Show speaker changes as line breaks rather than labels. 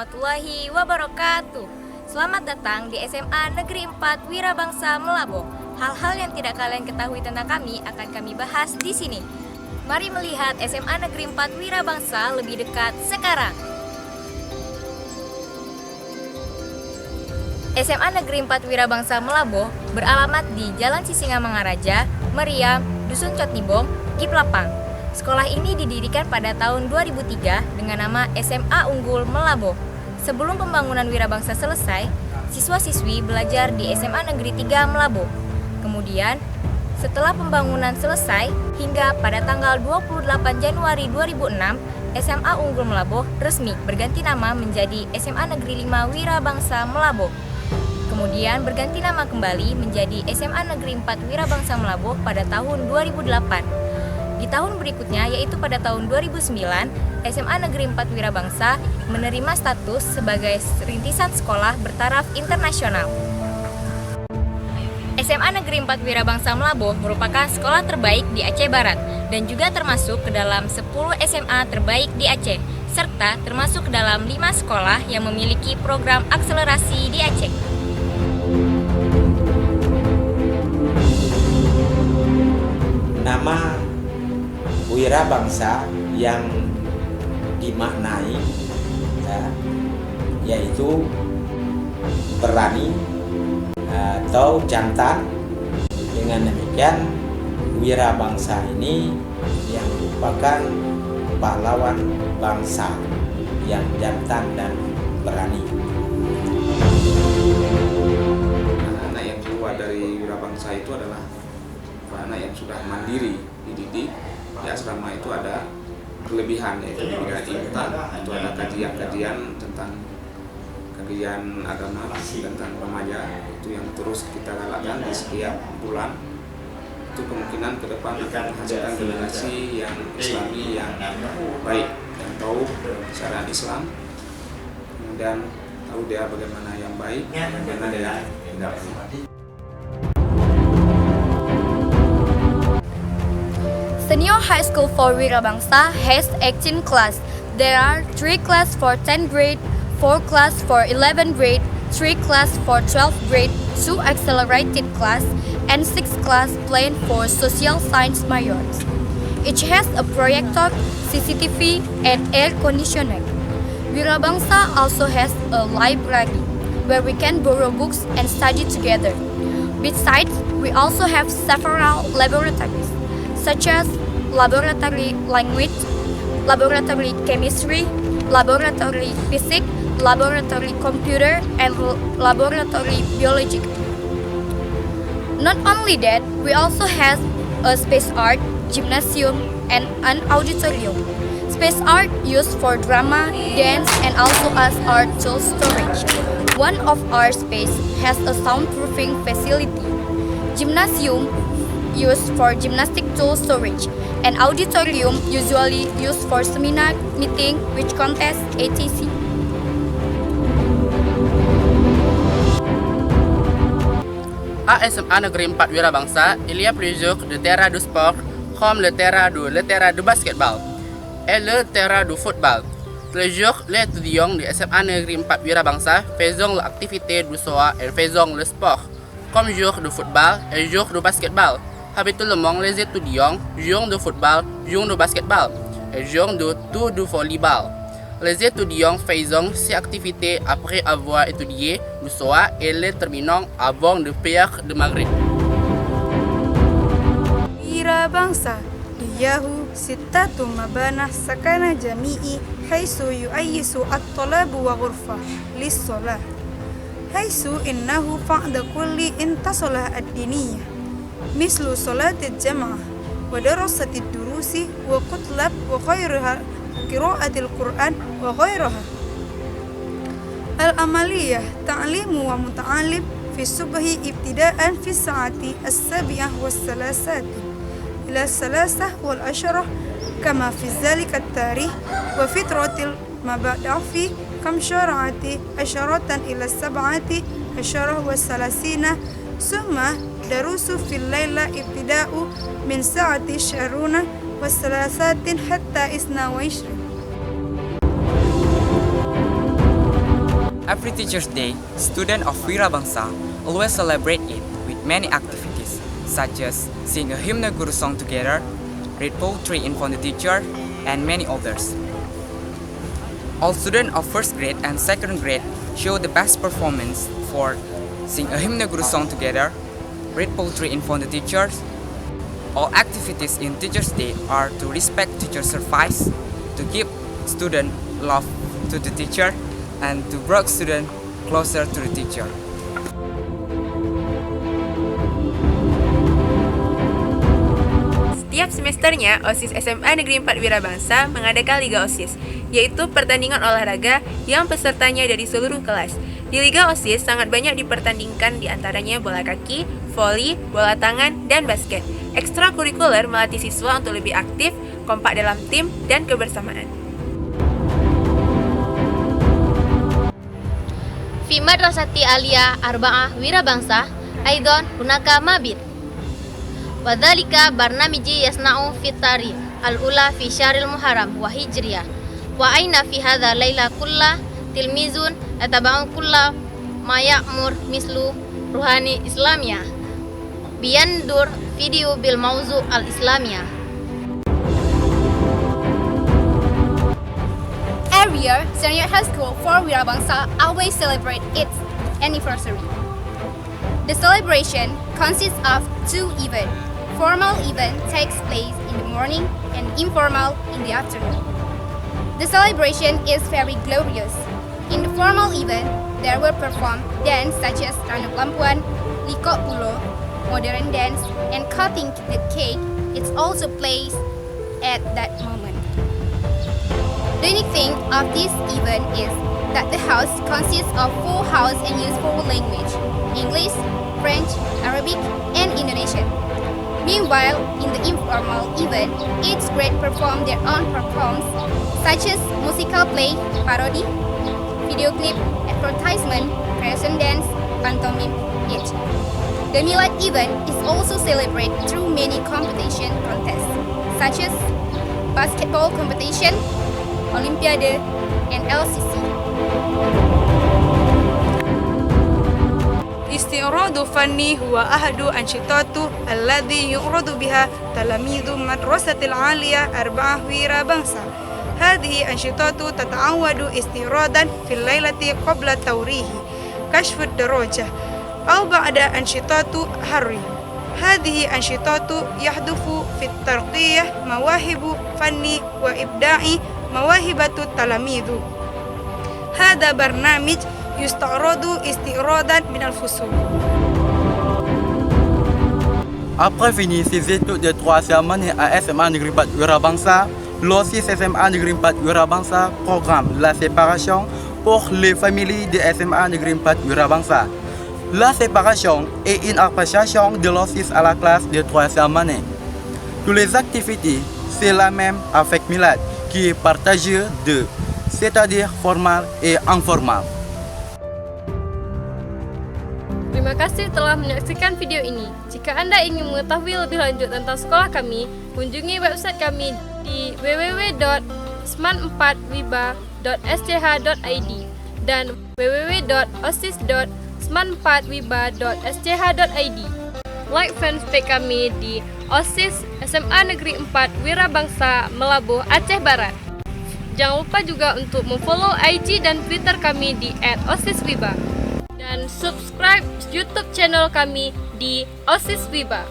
warahmatullahi wabarakatuh. Selamat datang di SMA Negeri 4 Wira Bangsa Meulaboh. Hal-hal yang tidak kalian ketahui tentang kami akan kami bahas di sini. Mari melihat SMA Negeri 4 Wira Bangsa lebih dekat sekarang. SMA Negeri 4 Wira Bangsa Meulaboh beralamat di Jalan Sisingamangaraja, Meriam, Dusun Cotnibong, Kiplapang. Sekolah ini didirikan pada tahun 2003 dengan nama SMA Unggul Meulaboh. Sebelum pembangunan Wirabangsa selesai, siswa-siswi belajar di SMA Negeri 3 Meulaboh. Kemudian, setelah pembangunan selesai, hingga pada tanggal 28 Januari 2006, SMA Unggul Meulaboh resmi berganti nama menjadi SMA Negeri 5 Wira Bangsa Meulaboh. Kemudian berganti nama kembali menjadi SMA Negeri 4 Wira Bangsa Meulaboh pada tahun 2008. Di tahun berikutnya, yaitu pada tahun 2009, SMA Negeri 4 Wira Bangsa menerima status sebagai rintisan sekolah bertaraf internasional. SMA Negeri 4 Wira Bangsa Meulaboh merupakan sekolah terbaik di Aceh Barat dan juga termasuk ke dalam 10 SMA terbaik di Aceh, serta termasuk ke dalam 5 sekolah yang memiliki program akselerasi di Aceh.
Nama Wira Bangsa yang dimaknai yaitu berani atau jantan. Dengan demikian, Wira Bangsa ini yang merupakan pahlawan bangsa yang jantan dan berani.
Anak-anak yang keluar dari Wira Bangsa itu adalah anak yang sudah mandiri dididik. Di asrama itu ada kelebihan, yaitu di bidang intan itu ada kajian-kajian tentang kajian agama tentang remaja, itu yang terus kita galakkan di setiap bulan. Itu kemungkinan ke depan akan menghasilkan generasi yang islami yang baik, yang tahu syariat Islam, kemudian tahu dia bagaimana yang baik, bagaimana dia tidak baik.
Senior High School for Wira Bangsa has 18 classes. There are 3 classes for 10th grade, 4 classes for 11th grade, 3 classes for 12th grade, 2 accelerated class, and 6 classes planned for social science majors. Each has a projector, CCTV, and air conditioning. Wira Bangsa also has a library where we can borrow books and study together. Besides, we also have several laboratories, such as laboratory language, laboratory chemistry, laboratory physics, laboratory computer, and laboratory biology. Not only that, we also have a space art, gymnasium, and an auditorium. Space art used for drama, dance, and also as art tool storage. One of our space has a soundproofing facility. Gymnasium used for gymnastic tool storage, and auditorium usually used for seminar, meeting, which contest, etc.
À SMA Negeri 4 Wira Bangsa, il y a plusieurs de terrains de sport, comme le terrain de basketball et le terrain de football. Les jours, les étudiants de SMA Negeri 4 Wira Bangsa faisant l'activité du soir et faisant le sport, comme jour de football et jour de basketball. Habituellement, les étudiants jouent de football, jouent de basketball et jouent de tout du volleyball. Les étudiants faisant ces activités après avoir étudié le soir et les terminant avant de faire de Maghrib.
Wira Bangsa liyahu sittatu mabanah sakana jami'i haisu yu'ayyisu at-talabu wa ghurfa lis-shalah haisu innahu fa'da kulli intasalah ad-diniyah mislu salatil jam'ah wa darasatil durusi wa kutlab wa khairuha qiraatil Qur'an wa ghairaha. Al-amaliyah ta'limu wa muta'allim fi subhi ibtida'an fi sa'ati as-sabi'ah was-salasati ila salasah wal asharah kama fi zalika at-tarikh wa fitratil mabadafi kam syara'ati asharatan ila sab'ati asharah wa salasina summa darusu fil laila ibtida'u min sa'ati syaruna wa salasatin hatta isna wa ishrin.
every Teacher's Day, students of Wira Bangsa always celebrate it with many activities, such as sing a hymn guru song together, read poetry in front of the teacher, and many others. All students of first grade and second grade show the best performance for sing a hymn guru song together, read poetry in front of the teachers. All activities in Teacher's Day are to respect teacher's advice, to give student love to the teacher, and to bring student closer to the teacher.
Setiap semesternya, OSIS SMA Negeri 4 Wira Bangsa mengadakan Liga OSIS, yaitu pertandingan olahraga yang pesertanya dari seluruh kelas. Di Liga OSIS sangat banyak dipertandingkan, diantaranya bola kaki, voli, bola tangan, dan basket. Ekstrakurikuler melatih siswa untuk lebih aktif, kompak dalam tim, dan kebersamaan.
في مدرسة عالية 4 ويرا بانسا أيضا هناك مابيت، وذلك برنامج يصنع في التاريخ الأولى في شهر المحرم وهجرية، وأين في هذا الليلة كل تلميذ يتبع كل ما يأمر مثل روحاني إسلامية بيندر فيديو بالموضوع الإسلامية.
Every year, Senior High School for Wira Bangsa always celebrate its anniversary. The celebration consists of two events. Formal event takes place in the morning and informal in the afternoon. The celebration is very glorious. In the formal event, there will perform dance such as Ranuk Lampuan, Liko Pulo, modern dance, and cutting the cake. It's also plays at that moment. The unique thing of this event is that the house consists of 4 houses and use 4 languages: English, French, Arabic, and Indonesian. Meanwhile, in the informal event, each grade perform their own performance, such as musical play, parody, video clip, advertisement, creation dance, pantomime, each. The MILAD event is also celebrated through many competition contests, such as basketball competition, Olimpiade, and LCC.
استعراض فني هو أحد أنشطته الذي يعرض بها تلاميذ مدرسة العالية 4 ويرا بانسا. هذه أنشطته تتعود استعراضا في الليلة قبل التوريه، كشف الدرجة، أو بعد أنشطة حري. هذه أنشطة يحدث في الترقية مواهب فني وإبداع مواهب التلاميذ. هذا برنامج يستعرض استعراضا من الفصول.
Après fini ses études de 3e année à SMA Negeri 4 Wira Bangsa, l'Osis SMA Negeri 4 Wira Bangsa programme la séparation pour les familles de SMA Negeri 4 Wira Bangsa. La séparation est une appréciation de l'Osis à la classe de 3e année. Toutes les activités, c'est la même avec MILAD, qui est partagé de, c'est-à-dire formal et informal.
Terima kasih telah menyaksikan video ini. Jika Anda ingin mengetahui lebih lanjut tentang sekolah kami, kunjungi website kami di www.sman4wiba.sch.id dan www.osis.sman4wiba.sch.id. Like fanpage kami di Osis SMA Negeri 4 Wira Bangsa Meulaboh, Aceh Barat. Jangan lupa juga untuk memfollow IG dan Twitter kami di @osiswiba dan subscribe YouTube channel kami di Osis Wiba.